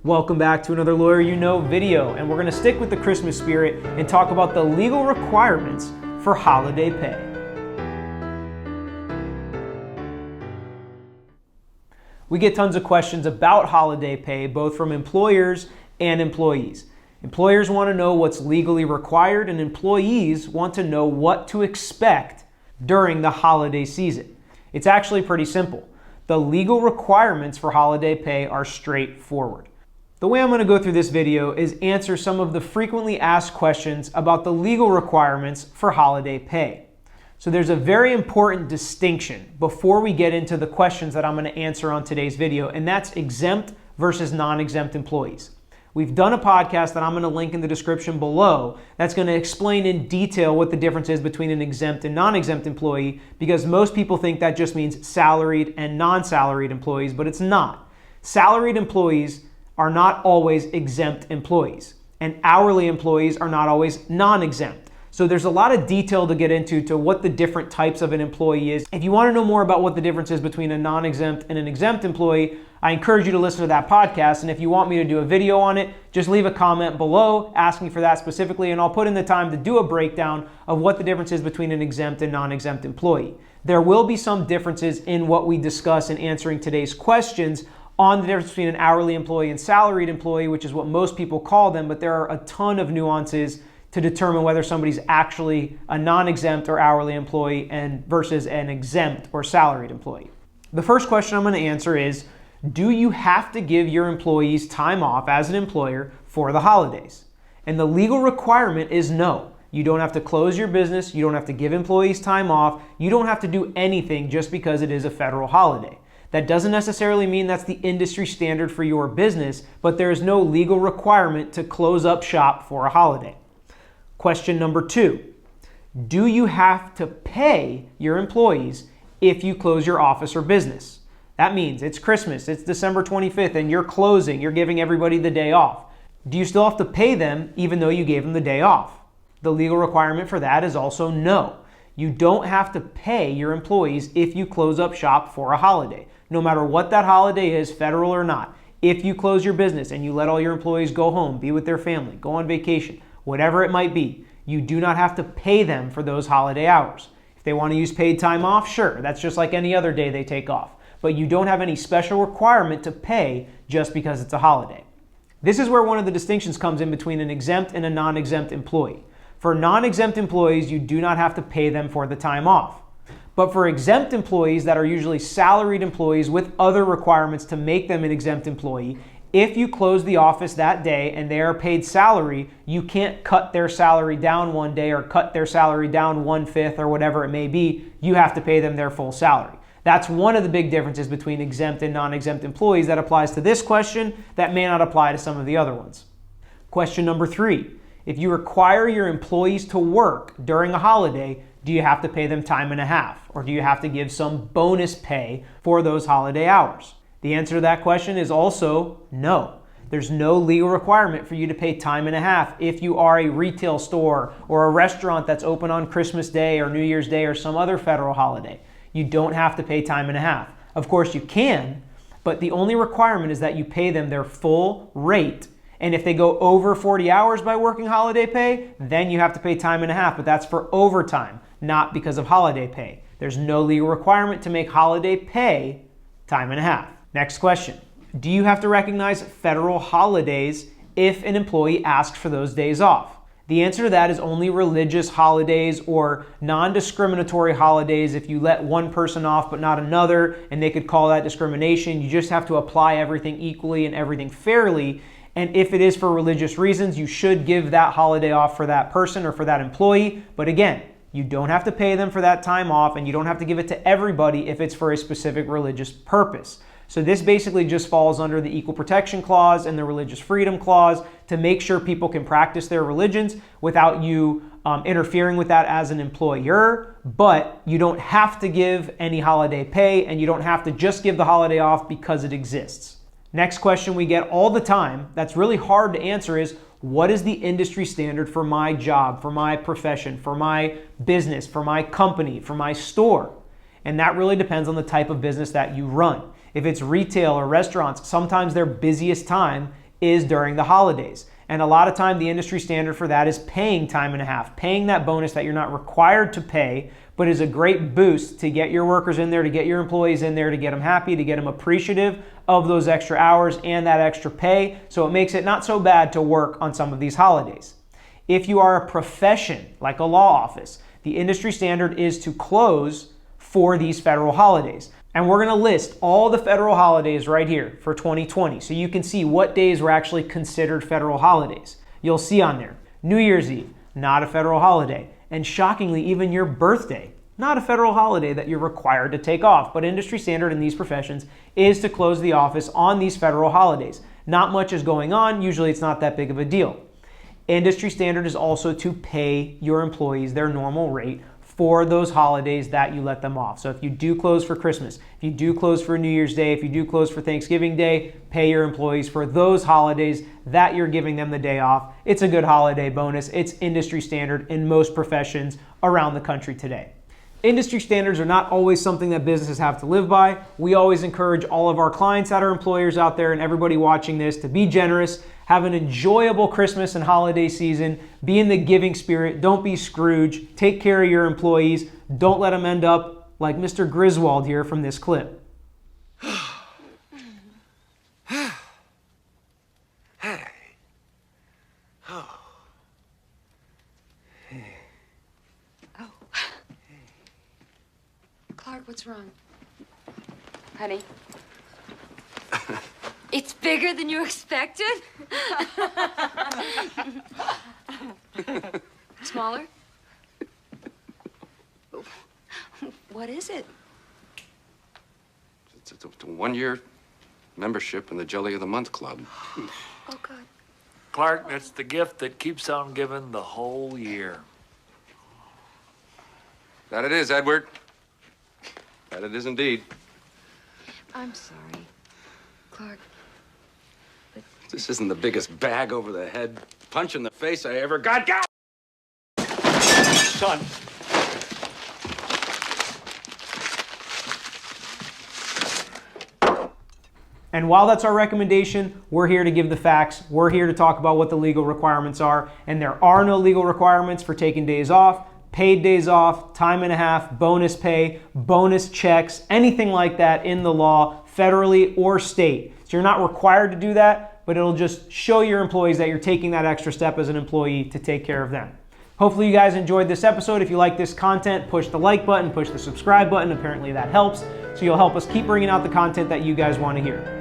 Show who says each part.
Speaker 1: Welcome back to another Lawyer You Know video, and we're going to stick with the Christmas spirit and talk about the legal requirements for holiday pay. We get tons of questions about holiday pay, both from employers and employees. Employers want to know what's legally required, and employees want to know what to expect during the holiday season. It's actually pretty simple. The legal requirements for holiday pay are straightforward. The way I'm going to go through this video is answer some of the frequently asked questions about the legal requirements for holiday pay. So there's a very important distinction before we get into the questions that I'm going to answer on today's video, and that's exempt versus non-exempt employees. We've done a podcast that I'm going to link in the description below that's going to explain in detail what the difference is between an exempt and non-exempt employee, because most people think that just means salaried and non-salaried employees, but it's not. Salaried employees are not always exempt employees, and hourly employees are not always non-exempt. So there's a lot of detail to get into to what the different types of an employee is. If you want to know more about what the difference is between a non-exempt and an exempt employee, I encourage you to listen to that podcast. And if you want me to do a video on it, just leave a comment below asking for that specifically, and I'll put in the time to do a breakdown of what the difference is between an exempt and non-exempt employee. There will be some differences in what we discuss in answering today's questions on the difference between an hourly employee and salaried employee, which is what most people call them, but there are a ton of nuances to determine whether somebody's actually a non-exempt or hourly employee and versus an exempt or salaried employee. The first question I'm going to answer is, do you have to give your employees time off as an employer for the holidays? And the legal requirement is no. You don't have to close your business. You don't have to give employees time off. You don't have to do anything just because it is a federal holiday. That doesn't necessarily mean that's the industry standard for your business, but there is no legal requirement to close up shop for a holiday. Question number 2, do you have to pay your employees if you close your office or business? That means it's Christmas, it's December 25th, and you're closing, you're giving everybody the day off. Do you still have to pay them even though you gave them the day off? The legal requirement for that is also no. You don't have to pay your employees if you close up shop for a holiday. No matter what that holiday is, federal or not, if you close your business and you let all your employees go home, be with their family, go on vacation, whatever it might be, you do not have to pay them for those holiday hours. If they want to use paid time off, sure, that's just like any other day they take off. But you don't have any special requirement to pay just because it's a holiday. This is where one of the distinctions comes in between an exempt and a non-exempt employee. For non-exempt employees, you do not have to pay them for the time off. But for exempt employees that are usually salaried employees with other requirements to make them an exempt employee, if you close the office that day and they are paid salary, you can't cut their salary down one day or cut their salary down 1/5 or whatever it may be. You have to pay them their full salary. That's one of the big differences between exempt and non-exempt employees that applies to this question that may not apply to some of the other ones. Question number 3. If you require your employees to work during a holiday, do you have to pay them time and a half? Or do you have to give some bonus pay for those holiday hours? The answer to that question is also no. There's no legal requirement for you to pay time and a half if you are a retail store or a restaurant that's open on Christmas Day or New Year's Day or some other federal holiday. You don't have to pay time and a half. Of course you can, but the only requirement is that you pay them their full rate. And if they go over 40 hours by working holiday pay, then you have to pay time and a half, but that's for overtime, not because of holiday pay. There's no legal requirement to make holiday pay time and a half. Next question. Do you have to recognize federal holidays if an employee asks for those days off? The answer to that is only religious holidays or non-discriminatory holidays. If you let one person off but not another, and they could call that discrimination, you just have to apply everything equally and everything fairly. And if it is for religious reasons, you should give that holiday off for that person or for that employee. But again, you don't have to pay them for that time off, and you don't have to give it to everybody if it's for a specific religious purpose. So this basically just falls under the Equal Protection Clause and the Religious Freedom Clause to make sure people can practice their religions without you interfering with that as an employer. But you don't have to give any holiday pay, and you don't have to just give the holiday off because it exists. Next question we get all the time that's really hard to answer is, what is the industry standard for my job, for my profession, for my business, for my company, for my store? And that really depends on the type of business that you run. If it's retail or restaurants, sometimes their busiest time is during the holidays. And a lot of time the industry standard for that is paying time and a half, paying that bonus that you're not required to pay, but is a great boost to get your workers in there, to get your employees in there, to get them happy, to get them appreciative of those extra hours and that extra pay. So it makes it not so bad to work on some of these holidays. If you are a profession like a law office, the industry standard is to close for these federal holidays. And we're going to list all the federal holidays right here for 2020 so you can see what days were actually considered federal holidays. You'll see on there, New Year's Eve, not a federal holiday. And shockingly, even your birthday, not a federal holiday that you're required to take off. But industry standard in these professions is to close the office on these federal holidays. Not much is going on. Usually it's not that big of a deal. Industry standard is also to pay your employees their normal rate for those holidays that you let them off. So if you do close for Christmas, if you do close for New Year's Day, if you do close for Thanksgiving Day, pay your employees for those holidays that you're giving them the day off. It's a good holiday bonus. It's industry standard in most professions around the country today. Industry standards are not always something that businesses have to live by. We always encourage all of our clients that are employers out there and everybody watching this to be generous, have an enjoyable Christmas and holiday season, be in the giving spirit, don't be Scrooge, take care of your employees, don't let them end up like Mr. Griswold here from this clip.
Speaker 2: Clark, what's wrong? Honey? It's bigger than you expected? Smaller? What is it?
Speaker 3: It's a 1-year membership in the Jelly of the Month Club.
Speaker 2: Oh, God.
Speaker 4: Clark, that's the gift that keeps on giving the whole year.
Speaker 3: That it is, Edward. That it is indeed.
Speaker 2: I'm sorry, Clark. But
Speaker 3: This isn't the biggest bag over the head punch in the face I ever got. Go!
Speaker 4: Son.
Speaker 1: And while that's our recommendation, we're here to give the facts. We're here to talk about what the legal requirements are. And there are no legal requirements for taking days off, paid days off, time and a half, bonus pay, bonus checks, anything like that in the law, federally or state. So you're not required to do that, but it'll just show your employees that you're taking that extra step as an employee to take care of them. Hopefully you guys enjoyed this episode. If you like this content, push the like button, push the subscribe button. Apparently that helps. So you'll help us keep bringing out the content that you guys want to hear.